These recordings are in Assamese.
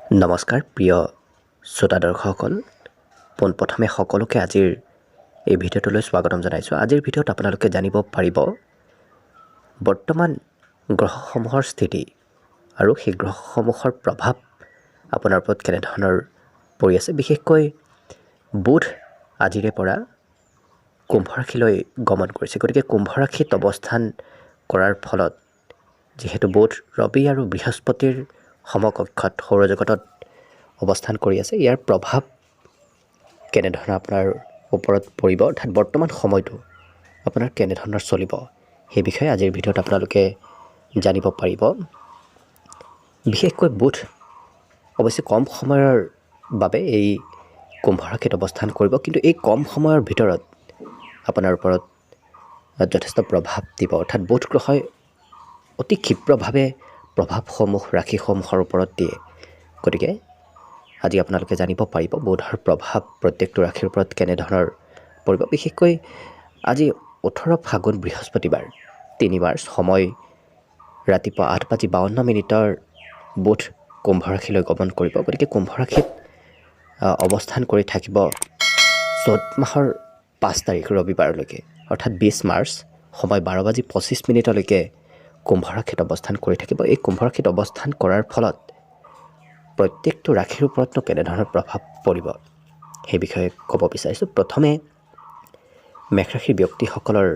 নমস্কাৰ প্ৰিয় শ্ৰোতা দৰ্শকসকল পোনপ্ৰথমে সকলোকে আজিৰ এই ভিডিঅ'টোলৈ স্বাগতম জনাইছোঁ। আজিৰ ভিডিঅ'ত আপোনালোকে জানিব পাৰিব বৰ্তমান গ্ৰহসমূহৰ স্থিতি আৰু সেই গ্ৰহসমূহৰ প্ৰভাৱ আপোনাৰ ওপৰত কেনেধৰণৰ পৰি আছে। বিশেষকৈ বুধ আজিৰে পৰা কুম্ভ ৰাশিলৈ গমন কৰিছে। গতিকে কুম্ভ ৰাশিত অৱস্থান কৰাৰ ফলত যিহেতু বুধ ৰবি আৰু বৃহস্পতিৰ সমকক্ষত সৌৰজগতত অৱস্থান কৰি আছে, ইয়াৰ প্ৰভাৱ কেনেধৰণৰ আপোনাৰ ওপৰত পৰিব, অৰ্থাৎ বৰ্তমান সময়টো আপোনাৰ কেনেধৰণৰ চলিব, সেই বিষয়ে আজিৰ ভিডিঅ'ত আপোনালোকে জানিব পাৰিব। বিশেষকৈ বুধ অৱশ্যে কম সময়ৰ বাবে এই কুম্ভ ৰাশিত অৱস্থান কৰিব, কিন্তু এই কম সময়ৰ ভিতৰত আপোনাৰ ওপৰত যথেষ্ট প্ৰভাৱ দিব। অৰ্থাৎ বুধ গ্ৰহই অতি ক্ষিপ্ৰভাৱে প্ৰভাৱসমূহ ৰাশিসমূহৰ ওপৰত দিয়ে। গতিকে আজি আপোনালোকে জানিব পাৰিব বুধৰ প্ৰভাৱ প্ৰত্যেকটো ৰাশিৰ ওপৰত কেনেধৰণৰ পৰিব। বিশেষকৈ আজি 18 ফাগুন বৃহস্পতিবাৰ 3 মাৰ্চ, সময় ৰাতিপুৱা 8:52 বুধ কুম্ভ ৰাশিলৈ গমন কৰিব। গতিকে কুম্ভ ৰাশিত অৱস্থান কৰি থাকিব চ'ত মাহৰ 5 তাৰিখ ৰবিবাৰলৈকে, অৰ্থাৎ 20 মাৰ্চ, সময় 12:25 কুম্ভ ৰাশিত অৱস্থান কৰি থাকিব। এই কুম্ভ ৰাশিত অৱস্থান কৰাৰ ফলত প্ৰত্যেকটো ৰাশিৰ ওপৰতনো কেনেধৰণৰ প্ৰভাৱ পৰিব সেই বিষয়ে ক'ব বিচাৰিছোঁ। প্ৰথমে মেষ ৰাশিৰ ব্যক্তিসকলৰ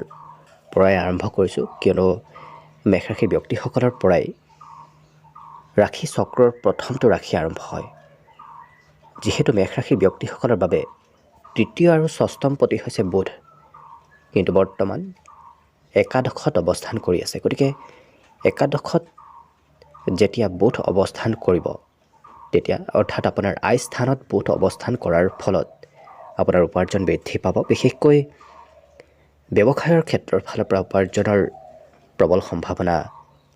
পৰাই আৰম্ভ কৰিছোঁ, কিয়নো মেষ ৰাশিৰ ব্যক্তিসকলৰ পৰাই ৰাশি চক্ৰৰ প্ৰথমটো ৰাশি আৰম্ভ হয়। যিহেতু মেষ ৰাশিৰ ব্যক্তিসকলৰ বাবে তৃতীয় আৰু ষষ্ঠম পতি হৈছে বুধ, কিন্তু বৰ্তমান একাদশত অৱস্থান কৰি আছে। গতিকে একাদশত যেতিয়া বুধ অৱস্থান কৰিব, তেতিয়া অৰ্থাৎ আপোনাৰ আই স্থানত বুধ অৱস্থান কৰাৰ ফলত আপোনাৰ উপাৰ্জন বৃদ্ধি পাব। বিশেষকৈ ব্যৱসায়ৰ ক্ষেত্ৰৰ ফালৰ পৰা উপাৰ্জনৰ প্ৰবল সম্ভাৱনা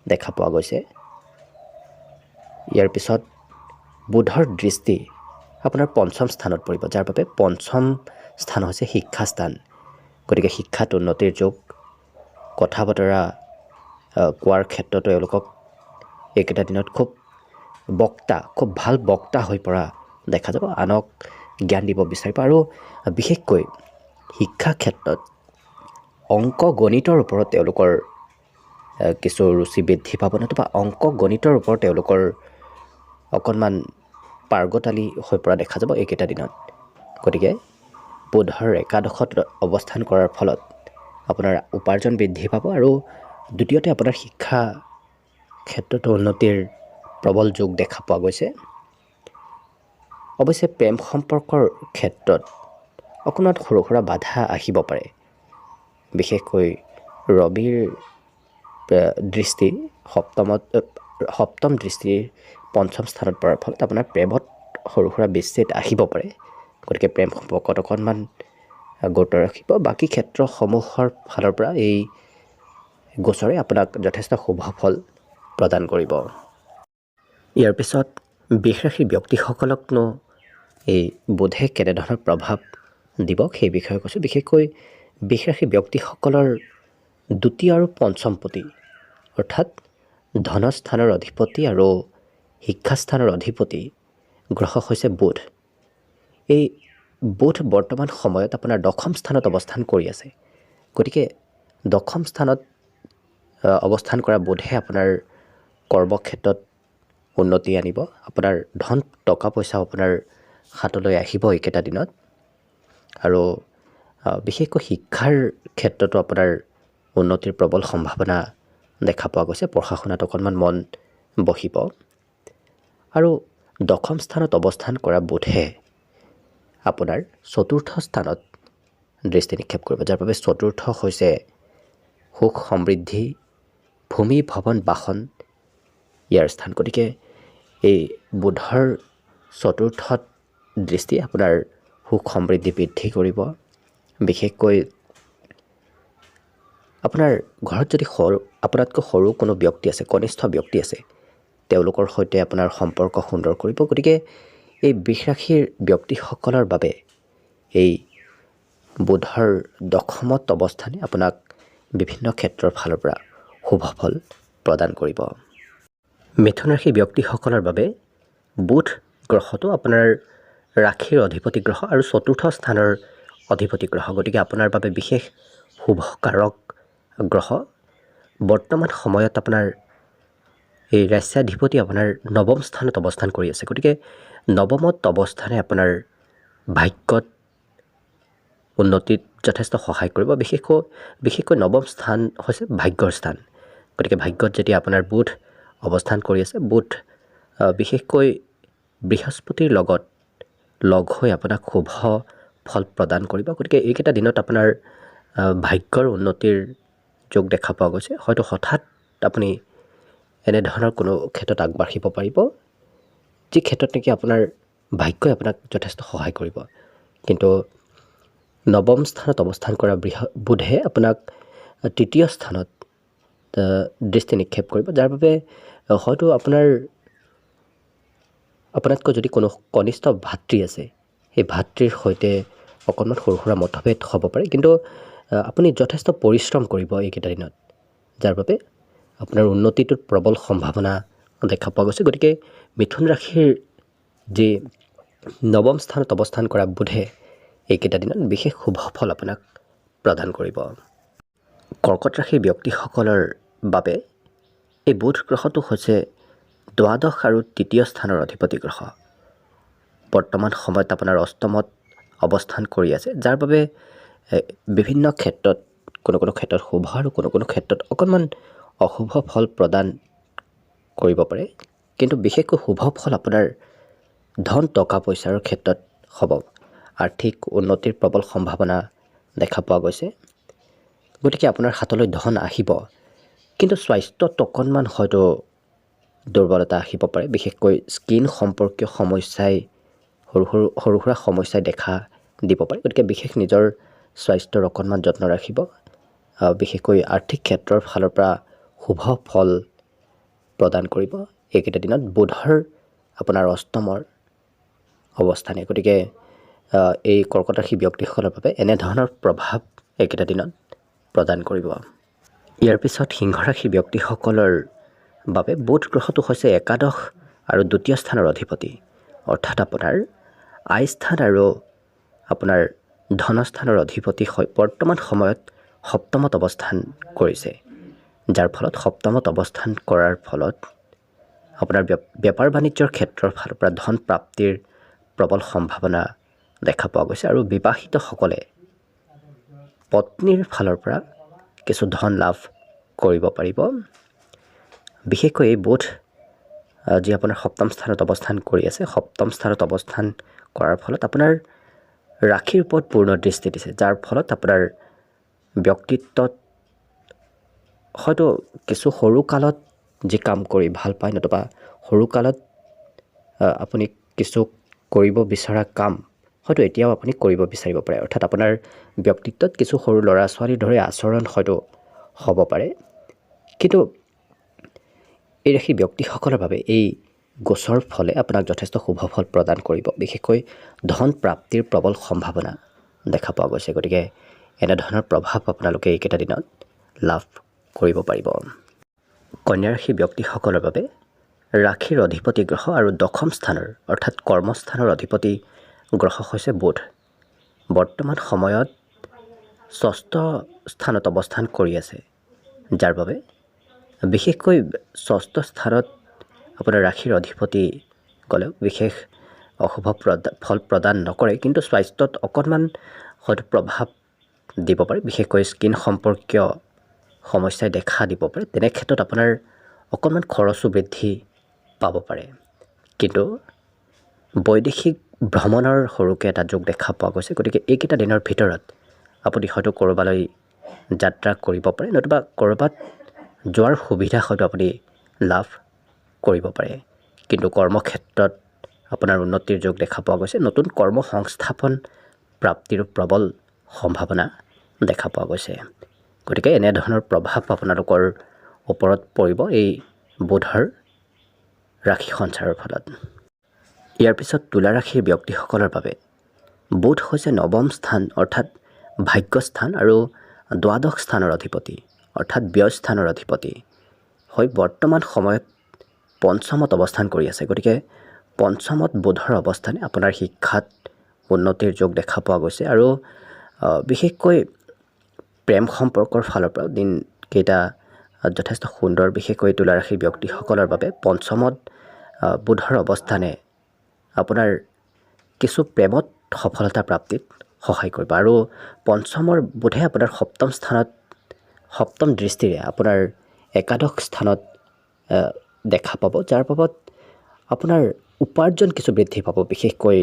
দেখা পোৱা গৈছে। ইয়াৰ পিছত বুধৰ দৃষ্টি আপোনাৰ পঞ্চম স্থানত পৰিব, যাৰ বাবে পঞ্চম স্থান হৈছে শিক্ষা স্থান। গতিকে শিক্ষাত উন্নতিৰ যুগ, কথা বতৰা কোৱাৰ ক্ষেত্ৰতো এওঁলোকক এইকেইটা দিনত খুব ভাল বক্তা হৈ পৰা দেখা যাব। আনক জ্ঞান দিব বিচাৰিব আৰু বিশেষকৈ শিক্ষা ক্ষেত্ৰত অংক গণিতৰ ওপৰত তেওঁলোকৰ কিছু ৰুচি বৃদ্ধি পাব, নতুবা অংক গণিতৰ ওপৰত তেওঁলোকৰ অকণমান পাৰ্গতালী হৈ পৰা দেখা যাব এইকেইটা দিনত। গতিকে বুধৰ একাদশত অৱস্থান কৰাৰ ফলত আপোনাৰ উপাৰ্জন বৃদ্ধি পাব আৰু দ্বিতীয়তে আপোনাৰ শিক্ষা ক্ষেত্ৰতো উন্নতিৰ প্ৰবল যোগ দেখা পোৱা গৈছে। অৱশ্যে প্ৰেম সম্পৰ্কৰ ক্ষেত্ৰত অকণমান সৰু সুৰা বাধা আহিব পাৰে। বিশেষকৈ ৰবিৰ দৃষ্টি সপ্তম দৃষ্টিৰ পঞ্চম স্থানত পৰাৰ ফলত আপোনাৰ প্ৰেমত সৰু সুৰা বিচ্ছেদ আহিব পাৰে। গতিকে প্ৰেম সম্পৰ্কত অকণমান গুৰুত্ব ৰাখিব। বাকী ক্ষেত্ৰসমূহৰ ফালৰ পৰা এই গোচৰে আপোনাক যথেষ্ট শুভ ফল প্ৰদান কৰিব। ইয়াৰ পিছত বৃষ ৰাশিৰ ব্যক্তিসকলকনো এই বুধে কেনেধৰণৰ প্ৰভাৱ দিব সেই বিষয়ে কৈছোঁ। বিশেষকৈ বৃষ ৰাশিৰ ব্যক্তিসকলৰ দ্বিতীয় আৰু পঞ্চম পতি, অৰ্থাৎ ধনস্থানৰ অধিপতি আৰু শিক্ষাস্থানৰ অধিপতি গ্ৰহ হৈছে বুধ। এই বুধ বৰ্তমান সময়ত আপোনাৰ দশম স্থানত অৱস্থান কৰি আছে। গতিকে দশম স্থানত অৱস্থান কৰা বুধে আপোনাৰ কৰ্মক্ষেত্ৰত উন্নতি আনিব। আপোনাৰ ধন টকা পইচা আপোনাৰ হাতলৈ আহিব এইকেইটা দিনত। আৰু বিশেষকৈ শিক্ষাৰ ক্ষেত্ৰতো আপোনাৰ উন্নতিৰ প্ৰবল সম্ভাৱনা দেখা পোৱা গৈছে। পঢ়া শুনাত অকণমান মন বহিব। আৰু দশম স্থানত অৱস্থান কৰা বুধে আপোনাৰ চতুৰ্থ স্থানত দৃষ্টি নিক্ষেপ কৰিব, যাৰ বাবে চতুৰ্থ হৈছে সুখ সমৃদ্ধি, ভূমি ভৱন বাসন ইয়াৰ স্থান। গতিকে এই বুধৰ চতুৰ্থত দৃষ্টি আপোনাৰ সুখ সমৃদ্ধি বৃদ্ধি কৰিব। বিশেষকৈ আপোনাৰ ঘৰত যদি আপোনাতকৈ সৰু কোনো ব্যক্তি আছে, কনিষ্ঠ ব্যক্তি আছে, তেওঁলোকৰ সৈতে আপোনাৰ সম্পৰ্ক সুন্দৰ কৰিব। গতিকে এই বৃষ ৰাশিৰ ব্যক্তিসকলৰ বাবে এই বুধৰ দশমত অৱস্থানে আপোনাক বিভিন্ন ক্ষেত্ৰৰ ফালৰ পৰা শুভ ফল প্ৰদান কৰিব। মিথুন ৰাশিৰ ব্যক্তিসকলৰ বাবে বুধ গ্ৰহটো আপোনাৰ ৰাশিৰ অধিপতি গ্ৰহ আৰু চতুৰ্থ স্থানৰ অধিপতি গ্ৰহ, গতিকে আপোনাৰ বাবে বিশেষ শুভকাৰক গ্ৰহ। বৰ্তমান সময়ত আপোনাৰ এই ৰাশ্যাধিপতি আপোনাৰ নৱম স্থানত অৱস্থান কৰি আছে, গতিকে নৱমত অৱস্থানে আপোনাৰ ভাগ্যত উন্নতিত যথেষ্ট সহায় কৰিব। বিশেষকৈ নৱম স্থান হৈছে ভাগ্যৰ স্থান, গতিকে ভাগ্যত যেতিয়া আপোনাৰ বুধ অৱস্থান কৰি আছে, বুধ বিশেষকৈ বৃহস্পতিৰ লগত লগ হৈ আপোনাক শুভ ফল প্ৰদান কৰিব। গতিকে এইকেইটা দিনত আপোনাৰ ভাগ্যৰ উন্নতিৰ যোগ দেখা পোৱা গৈছে। হয়তো হঠাৎ আপুনি এনেধৰণৰ কোনো ক্ষেত্ৰত আগবাঢ়িব পাৰিব, যি ক্ষেত্ৰত নেকি আপোনাৰ ভাগ্যই আপোনাক যথেষ্ট সহায় কৰিব। কিন্তু নৱম স্থানত অৱস্থান কৰা বুধে আপোনাক তৃতীয় স্থানত দৃষ্টি নিক্ষেপ কৰিব, যাৰ বাবে হয়তো আপোনাতকৈ যদি কোনো কনিষ্ঠ ভাতৃ আছে, সেই ভাতৃৰ সৈতে অকণমান সৰু সুৰা মতভেদ হ'ব পাৰে, কিন্তু আপুনি যথেষ্ট পৰিশ্ৰম কৰিব এইকেইটা দিনত, যাৰ বাবে আপোনাৰ উন্নতিটোত প্ৰবল সম্ভাৱনা দেখা পোৱা গৈছে। গতিকে মিথুন ৰাশিৰ যি নৱম স্থানত অৱস্থান কৰা বুধে এইকেইটা দিনত বিশেষ শুভ ফল আপোনাক প্ৰদান কৰিব। কৰ্কট ৰাশিৰ ব্যক্তিসকলৰ বাবে এই বুধ গ্ৰহটো হৈছে দ্বাদশ আৰু তৃতীয় স্থানৰ অধিপতি গ্ৰহ। বৰ্তমান সময়ত আপোনাৰ অষ্টমত অৱস্থান কৰি আছে, যাৰ বাবে বিভিন্ন ক্ষেত্ৰত কোনো ক্ষেত্ৰত শুভ আৰু কোনো ক্ষেত্ৰত অকণমান অশুভ ফল প্ৰদান কৰিব পাৰে। কিন্তু বিশেষকৈ শুভ ফল আপোনাৰ ধন টকা পইচাৰ ক্ষেত্ৰত হ'ব। আৰ্থিক উন্নতিৰ প্ৰবল সম্ভাৱনা দেখা পোৱা গৈছে, গতিকে আপোনাৰ হাতলৈ ধন আহিব, কিন্তু স্বাস্থ্যত অকণমান হয়তো দুৰ্বলতা আহিব পাৰে। বিশেষকৈ স্কিন সম্পৰ্কীয় সমস্যাই সৰু সুৰা সমস্যাই দেখা দিব পাৰে। গতিকে বিশেষ নিজৰ স্বাস্থ্যৰ অকণমান যত্ন ৰাখিব। বিশেষকৈ আৰ্থিক ক্ষেত্ৰৰ ফালৰ পৰা শুভ ফল প্ৰদান কৰিব এইকেইটা দিনত বুধৰ আপোনাৰ অষ্টমৰ অৱস্থানে। গতিকে এই কৰ্কট ৰাশি ব্যক্তিসকলৰ বাবে এনেধৰণৰ প্ৰভাৱ এইকেইটা দিনত প্ৰদান কৰিব। ইয়াৰ পিছত সিংহ ৰাশি ব্যক্তিসকলৰ বাবে বুধ গ্ৰহটো হৈছে একাদশ আৰু দ্বিতীয় স্থানৰ অধিপতি, অৰ্থাৎ আপোনাৰ আয় স্থান আৰু আপোনাৰ ধনস্থানৰ অধিপতি হৈ বৰ্তমান সময়ত সপ্তমত অৱস্থান কৰিছে, যাৰ ফলত সপ্তমত অৱস্থান কৰাৰ ফলত আপোনাৰ বেপাৰ বাণিজ্যৰ ক্ষেত্ৰৰ ফালৰ পৰা ধন প্ৰাপ্তিৰ প্ৰবল সম্ভাৱনা দেখা পোৱা গৈছে। আৰু বিবাহিতসকলে পত্নীৰ ফালৰ পৰা কিছু ধন লাভ কৰিব পাৰিব। বিশেষকৈ এই বুধ যি আপোনাৰ সপ্তম স্থানত অৱস্থান কৰি আছে, সপ্তম স্থানত অৱস্থান কৰাৰ ফলত আপোনাৰ ৰাশিৰ ওপৰত পূৰ্ণ দৃষ্টি দিছে, যাৰ ফলত আপোনাৰ ব্যক্তিত্বত হয়তো কিছু সৰুকালত যি কাম কৰি ভাল পায়, নতুবা সৰুকালত আপুনি কিছু কৰিব বিচৰা কাম হয়তো এতিয়াও আপুনি কৰিব বিচাৰিব পাৰে। অৰ্থাৎ আপোনাৰ ব্যক্তিত্বত কিছু সৰু ল'ৰা ছোৱালীৰ দৰে আচৰণ হয়তো হ'ব পাৰে। কিন্তু এই ৰাশি ব্যক্তিসকলৰ বাবে এই গোচৰ ফলে আপোনাক যথেষ্ট শুভ ফল প্ৰদান কৰিব। বিশেষকৈ ধন প্ৰাপ্তিৰ প্ৰবল সম্ভাৱনা দেখা পোৱা গৈছে। গতিকে এনেধৰণৰ প্ৰভাৱ আপোনালোকে এইকেইটা দিনত লাভ কৰিব পাৰিব। কন্যা ৰাশি ব্যক্তিসকলৰ বাবে ৰাশিৰ অধিপতি গ্ৰহ আৰু দশম স্থানৰ অৰ্থাৎ কৰ্মস্থানৰ অধিপতি গ্ৰহ হৈছে বুধ। বৰ্তমান সময়ত ষষ্ঠ স্থানত অৱস্থান কৰি আছে, যাৰ বাবে বিশেষকৈ ষষ্ঠ স্থানত আপোনাৰ ৰাশিৰ অধিপতি গ'লেও বিশেষ অশুভ ফল প্ৰদান নকৰে, কিন্তু স্বাস্থ্যত অকণমান হয়তো প্ৰভাৱ দিব পাৰে। বিশেষকৈ স্কিন সম্পৰ্কীয় সমস্যাই দেখা দিব পাৰে। তেনে ক্ষেত্ৰত আপোনাৰ অকণমান খৰচো বৃদ্ধি পাব পাৰে। কিন্তু বৈদেশিক ভ্ৰমণৰ সৰুকৈ এটা যোগ দেখা পোৱা গৈছে। গতিকে এইকেইটা দিনৰ ভিতৰত আপুনি হয়তো ক'ৰবালৈ যাত্ৰা কৰিব পাৰে, নতুবা ক'ৰবাত যোৱাৰ সুবিধা হয়তো আপুনি লাভ কৰিব পাৰে। কিন্তু কৰ্মক্ষেত্ৰত আপোনাৰ উন্নতিৰ যোগ দেখা পোৱা গৈছে। নতুন কৰ্ম সংস্থাপন প্ৰাপ্তিৰ প্ৰবল সম্ভাৱনা দেখা পোৱা গৈছে। গতিকে এনেধৰণৰ প্ৰভাৱ আপোনালোকৰ ওপৰত পৰিব এই বুধৰ ৰাশি সঞ্চাৰৰ ফলত। ইয়াৰ পিছত তুলা ৰাশিৰ ব্যক্তিসকলৰ বাবে বুধ হৈছে নৱম স্থান অৰ্থাৎ ভাগ্যস্থান আৰু দ্বাদশ স্থানৰ অধিপতি অৰ্থাৎ ব্যয় স্থানৰ অধিপতি হৈ বৰ্তমান সময়ত পঞ্চমত অৱস্থান কৰি আছে। গতিকে পঞ্চমত বুধৰ অৱস্থানে আপোনাৰ শিক্ষাত উন্নতিৰ যোগ দেখা পোৱা গৈছে আৰু বিশেষকৈ প্ৰেম সম্পৰ্কৰ ফালৰ পৰা দিনকেইটা যথেষ্ট সুন্দৰ। বিশেষকৈ তুলা ৰাশিৰ ব্যক্তিসকলৰ বাবে পঞ্চমত বুধৰ অৱস্থানে আপোনাৰ কিছু প্ৰেমত সফলতা প্ৰাপ্তিত সহায় কৰিব আৰু পঞ্চমৰ বুধে আপোনাৰ সপ্তম দৃষ্টিৰে আপোনাৰ একাদশ স্থানত দেখা পাব, যাৰ বাবদ আপোনাৰ উপাৰ্জন কিছু বৃদ্ধি পাব। বিশেষকৈ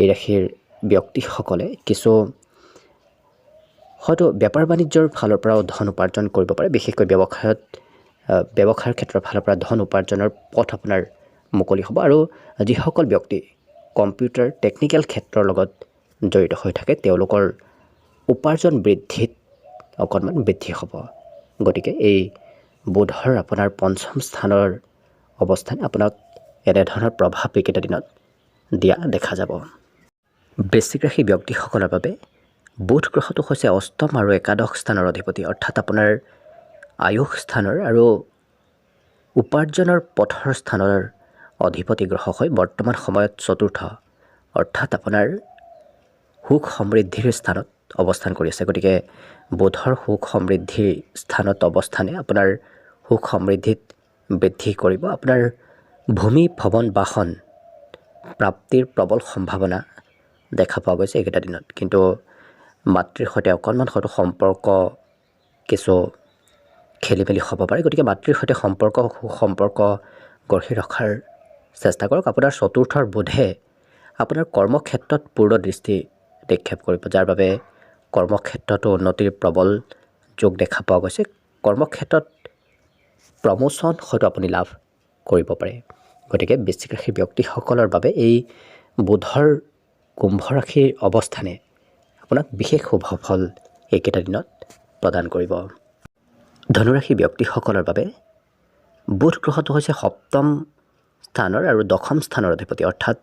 এই ৰাশিৰ ব্যক্তিসকলে কিছু হয়তো বেপাৰ বাণিজ্যৰ ফালৰ পৰাও ধন উপাৰ্জন কৰিব পাৰে। বিশেষকৈ ব্যৱসায়ৰ ক্ষেত্ৰৰ ফালৰ পৰা ধন উপাৰ্জনৰ পথ আপোনাৰ মুকলি হ'ব আৰু যিসকল ব্যক্তি কম্পিউটাৰ টেকনিকেল ক্ষেত্ৰৰ লগত জড়িত হৈ থাকে তেওঁলোকৰ উপাৰ্জন বৃদ্ধিত অকণমান বৃদ্ধি হ'ব। গতিকে এই বুধৰ আপোনাৰ পঞ্চম স্থানৰ অৱস্থান আপোনাক এনেধৰণৰ প্ৰভাৱ এইকেইটা দিনত দিয়া দেখা যাব। বৃশ্চিক ৰাশি ব্যক্তিসকলৰ বাবে বুধ গ্ৰহটো হৈছে অষ্টম আৰু একাদশ স্থানৰ অধিপতি, অৰ্থাৎ আপোনাৰ আয়ুস স্থানৰ আৰু উপাৰ্জনৰ পথৰ স্থানৰ অধিপতি গ্ৰহ হৈ বৰ্তমান সময়ত চতুৰ্থ, অৰ্থাৎ আপোনাৰ সুখ সমৃদ্ধিৰ স্থানত অৱস্থান কৰি আছে। গতিকে বুধৰ সুখ সমৃদ্ধিৰ স্থানত অৱস্থানে আপোনাৰ সুখ সমৃদ্ধিত বৃদ্ধি কৰিব। আপোনাৰ ভূমি ভৱন বাহন প্ৰাপ্তিৰ প্ৰবল সম্ভাৱনা দেখা পোৱা গৈছে এইকেইটা দিনত। কিন্তু মাতৃৰ সৈতে অকণমান হয়তো সম্পৰ্ক কিছু খেলি মেলি হ'ব পাৰে। গতিকে মাতৃৰ সৈতে সুসম্পৰ্ক গঢ়ি ৰখাৰ চেষ্টা কৰক। আপোনাৰ চতুৰ্থৰ বুধে আপোনাৰ কৰ্মক্ষেত্ৰত পূৰ্ণ দৃষ্টি নিক্ষেপ কৰিব, যাৰ বাবে কৰ্মক্ষেত্ৰতো উন্নতিৰ প্ৰবল যোগ দেখা পোৱা গৈছে। কৰ্মক্ষেত্ৰত প্ৰমোশ্যন হয়তো আপুনি লাভ কৰিব পাৰে। গতিকে বৃশ্চিক ৰাশিৰ ব্যক্তিসকলৰ বাবে এই বুধৰ কুম্ভ ৰাশিৰ অৱস্থানে আপোনাক বিশেষ শুভ ফল এইকেইটা দিনত প্ৰদান কৰিব। ধনুৰাশি ব্যক্তিসকলৰ বাবে বুধ গ্ৰহটো হৈছে সপ্তম স্থানৰ আৰু দশম স্থানৰ অধিপতি, অৰ্থাৎ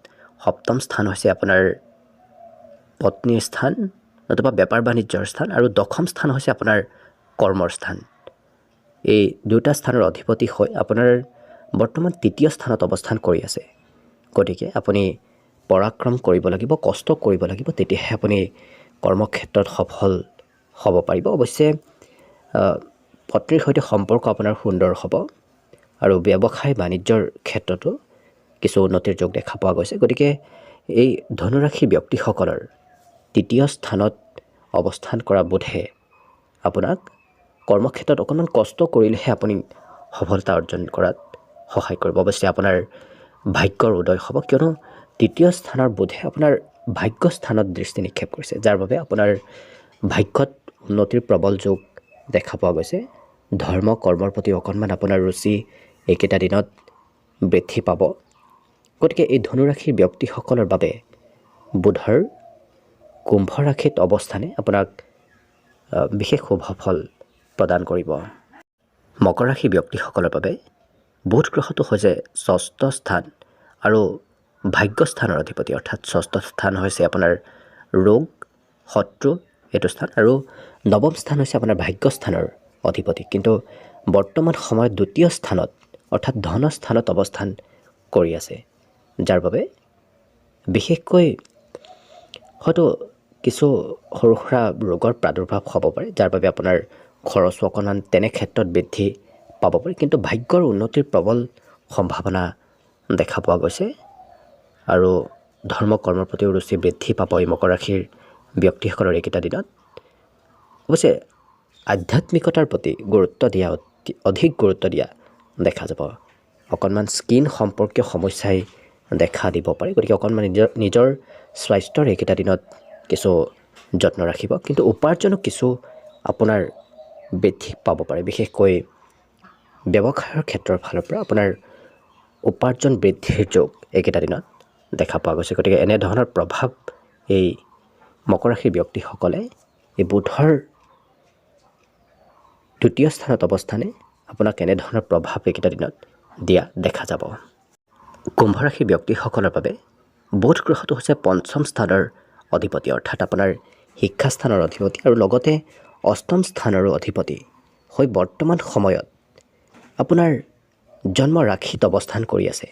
সপ্তম স্থান হৈছে আপোনাৰ পত্নীৰ স্থান নতুবা বেপাৰ বাণিজ্যৰ স্থান আৰু দশম স্থান হৈছে আপোনাৰ কৰ্মৰ স্থান। এই দুটা স্থানৰ অধিপতি হৈ আপোনাৰ বৰ্তমান তৃতীয় স্থানত অৱস্থান কৰি আছে। গতিকে আপুনি পৰাক্ৰম কৰিব লাগিব, কষ্ট কৰিব লাগিব, তেতিয়াহে আপুনি কৰ্মক্ষেত্ৰত সফল হ'ব পাৰিব। অৱশ্যে পত্নীৰ সৈতে সম্পৰ্ক আপোনাৰ সুন্দৰ হ'ব আৰু ব্যৱসায় বাণিজ্যৰ ক্ষেত্ৰতো কিছু উন্নতিৰ যোগ দেখা পোৱা গৈছে। গতিকে এই ধনুৰাশি ব্যক্তিসকলৰ তৃতীয় স্থানত অৱস্থান কৰা বুধে আপোনাক কৰ্মক্ষেত্ৰত অকণমান কষ্ট কৰিলেহে আপুনি সফলতা অৰ্জন কৰাত সহায় কৰিব। অৱশ্যে আপোনাৰ ভাগ্যৰ উদয় হ'ব, কিয়নো তৃতীয় স্থানৰ বুধে আপোনাৰ ভাগ্য স্থানত দৃষ্টি নিক্ষেপ কৰিছে, যাৰ বাবে আপোনাৰ ভাগ্যত উন্নতিৰ প্ৰবল যোগ দেখা পোৱা গৈছে। ধৰ্ম কৰ্মৰ প্ৰতি অকণমান আপোনাৰ ৰুচি এইকেইটা দিনত বৃদ্ধি পাব। গতিকে এই ধনুৰাশিৰ ব্যক্তিসকলৰ বাবে বুধৰ কুম্ভ ৰাশিত অৱস্থানে আপোনাক বিশেষ শুভ ফল প্ৰদান কৰিব। মকৰ ৰাশি ব্যক্তিসকলৰ বাবে বুধ গ্ৰহটো হৈছে ষষ্ঠ স্থান আৰু ভাগ্যস্থানৰ অধিপতি, অৰ্থাৎ ষষ্ঠ স্থান হৈছে আপোনাৰ ৰোগ শত্ৰু এইটো স্থান আৰু নৱম স্থান হৈছে আপোনাৰ ভাগ্যস্থানৰ অধিপতি। কিন্তু বৰ্তমান সময়ত দ্বিতীয় স্থানত অৰ্থাৎ ধনস্থানত অৱস্থান কৰি আছে, যাৰ বাবে বিশেষকৈ হয়তো কিছু সৰু সুৰা ৰোগৰ প্ৰাদুৰ্ভাৱ হ'ব পাৰে, যাৰ বাবে আপোনাৰ খৰচো অকণমান তেনে ক্ষেত্ৰত বৃদ্ধি পাব পাৰে। কিন্তু ভাগ্যৰ উন্নতিৰ প্ৰবল সম্ভাৱনা দেখা পোৱা গৈছে আৰু ধৰ্ম কৰ্মৰ প্ৰতিও ৰুচি বৃদ্ধি পাব এই মকৰ ৰাশিৰ ব্যক্তিসকলৰ এইকেইটা দিনত। অৱশ্যে আধ্যাত্মিকতাৰ প্ৰতি অধিক গুৰুত্ব দিয়া দেখা যাব। অকণমান স্কিন সম্পৰ্কীয় সমস্যাই দেখা দিব পাৰে। গতিকে অকণমান নিজৰ স্বাস্থ্যৰ এইকেইটা দিনত কিছু যত্ন ৰাখিব। কিন্তু উপাৰ্জনো কিছু আপোনাৰ বৃদ্ধি পাব পাৰে। বিশেষকৈ ব্যৱসায়ৰ ক্ষেত্ৰৰ ফালৰ পৰা আপোনাৰ উপাৰ্জন বৃদ্ধিৰ যোগ এইকেইটা দিনত দেখা পোৱা গৈছে। গতিকে এনেধৰণৰ প্ৰভাৱ এই মকৰ ৰাশিৰ ব্যক্তিসকলে এই বুধৰ দ্বিতীয় স্থানত অৱস্থানে আপোনাক এনেধৰণৰ প্ৰভাৱ এইকেইটা দিনত দিয়া দেখা যাব। কুম্ভ ৰাশিৰ ব্যক্তিসকলৰ বাবে বুধ গ্ৰহটো হৈছে পঞ্চম স্থানৰ অধিপতি, অৰ্থাৎ আপোনাৰ শিক্ষাস্থানৰ অধিপতি আৰু লগতে অষ্টম স্থানৰো অধিপতি হৈ বৰ্তমান সময়ত আপোনাৰ জন্ম ৰাশিত অৱস্থান কৰি আছে।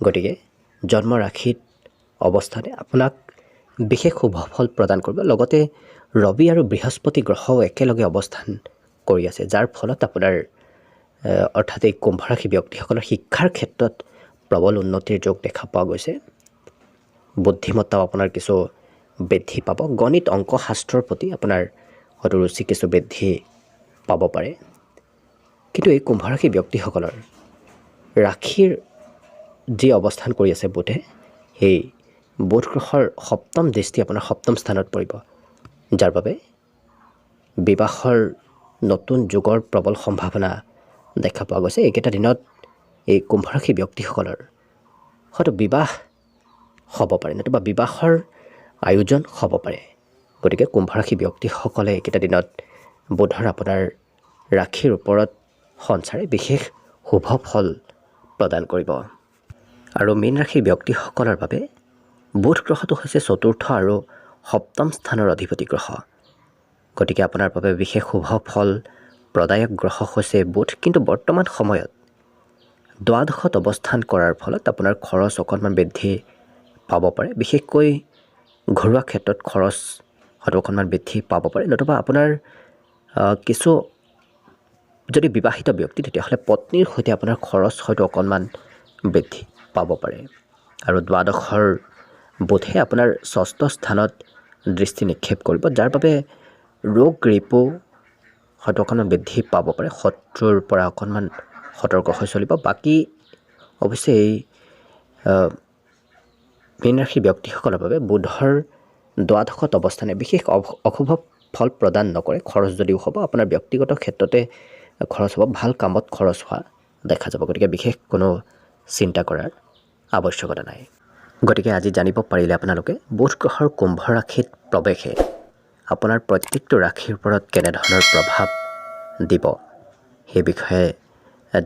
গতিকে জন্ম ৰাশিত অৱস্থানে আপোনাক বিশেষ শুভ ফল প্ৰদান কৰিব। লগতে ৰবি আৰু বৃহস্পতি গ্ৰহও একেলগে অৱস্থান কৰি আছে, যাৰ ফলত আপোনাৰ অৰ্থাৎ এই কুম্ভ ৰাশি ব্যক্তিসকলৰ শিক্ষাৰ ক্ষেত্ৰত প্ৰবল উন্নতিৰ যোগ দেখা পোৱা গৈছে। বুদ্ধিমত্তাও আপোনাৰ কিছু বৃদ্ধি পাব। গণিত অংক শাস্ত্ৰৰ প্ৰতি আপোনাৰ হয়তো ৰুচি কিছু বৃদ্ধি পাব পাৰে। কিন্তু এই কুম্ভ ৰাশি ব্যক্তিসকলৰ ৰাশিৰ যি অৱস্থান কৰি আছে বুধে, সেই বুধ গ্ৰহৰ সপ্তম দৃষ্টি আপোনাৰ সপ্তম স্থানত পৰিব, যাৰ বাবে বিবাহৰ নতুন যুগৰ প্ৰবল সম্ভাৱনা দেখা পোৱা গৈছে। এইকেইটা দিনত এই কুম্ভ ৰাশি ব্যক্তিসকলৰ হয়তো বিবাহ হ'ব পাৰে, নতুবা বিবাহৰ আয়োজন হ'ব পাৰে। গতিকে কুম্ভ ৰাশি ব্যক্তিসকলে এইকেইটা দিনত বুধৰ আপোনাৰ ৰাশিৰ ওপৰত সঞ্চাৰে বিশেষ শুভ ফল প্ৰদান কৰিব। আৰু মীন ৰাশিৰ ব্যক্তিসকলৰ বাবে বুধ গ্ৰহটো হৈছে চতুৰ্থ আৰু সপ্তম স্থানৰ অধিপতি গ্ৰহ। গতিকে আপোনাৰ বাবে বিশেষ শুভ ফল প্ৰদায়ক গ্ৰহ হৈছে বুধ। কিন্তু বৰ্তমান সময়ত দ্বাদশত অৱস্থান কৰাৰ ফলত আপোনাৰ খৰচ অকণমান বৃদ্ধি পাব পাৰে। বিশেষকৈ ঘৰুৱা ক্ষেত্ৰত খৰচ হয়তো অকণমান বৃদ্ধি পাব পাৰে, নতুবা আপোনাৰ কিছু যদি বিবাহিত ব্যক্তি তেতিয়াহ'লে পত্নীৰ সৈতে আপোনাৰ খৰচ হয়তো অকণমান বৃদ্ধি পাব পাৰে। আৰু দ্বাদশৰ বুধে আপোনাৰ ষষ্ঠ স্থানত দৃষ্টি নিক্ষেপ কৰিব, যাৰ বাবে ৰোগ ৰিপু হয়তো অকণমান বৃদ্ধি পাব পাৰে। শত্ৰুৰ পৰা অকণমান সতৰ্ক হৈ চলিব। বাকী অৱশ্যে এই মীন ৰাশিৰ ব্যক্তিসকলৰ বাবে বুধৰ দ্বাদশত অৱস্থানে বিশেষ অশুভ ফল প্ৰদান নকৰে। খৰচ যদিও হ'ব আপোনাৰ ব্যক্তিগত ক্ষেত্ৰতে খৰচ হ'ব, ভাল কামত খৰচ হোৱা দেখা যাব। গতিকে বিশেষ কোনো চিন্তা কৰাৰ আৱশ্যকতা নাই। গতিকে আজি জানিব পাৰিলে আপোনালোকে বুধ গ্ৰহৰ কুম্ভ ৰাশিত প্ৰৱেশে আপোনাৰ প্ৰত্যেকটো ৰাশিৰ ওপৰত কেনেধৰণৰ প্ৰভাৱ দিব সেই বিষয়ে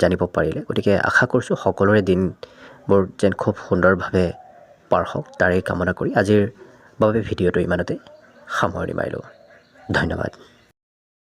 জানিব পাৰিলে। গতিকে আশা কৰিছোঁ সকলোৰে দিনবোৰ যেন খুব সুন্দৰভাৱে পাৰ হওক, তাৰেই কামনা কৰি আজিৰ বাবে ভিডিঅ'টো ইমানতে সামৰণি মাৰিলোঁ। ধন্যবাদ।